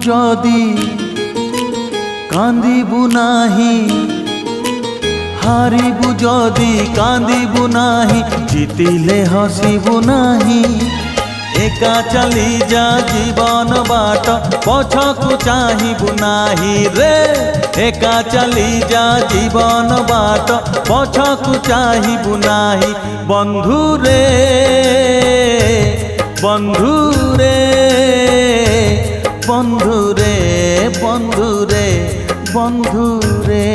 যদি কান্দিবু নাহি, হারিবু যদি কান্দিবু নাহি, জিতিলে হসিবু নাহি। একা চালি যা জীবন বাট, পছকু চাহিবু নাহি রে। একা চালি যা জীবন বাট, পছকু চাহিবু নাহি। বন্ধু রে বন্ধু রে বন্ধু রে বন্ধু রে বন্ধু রে।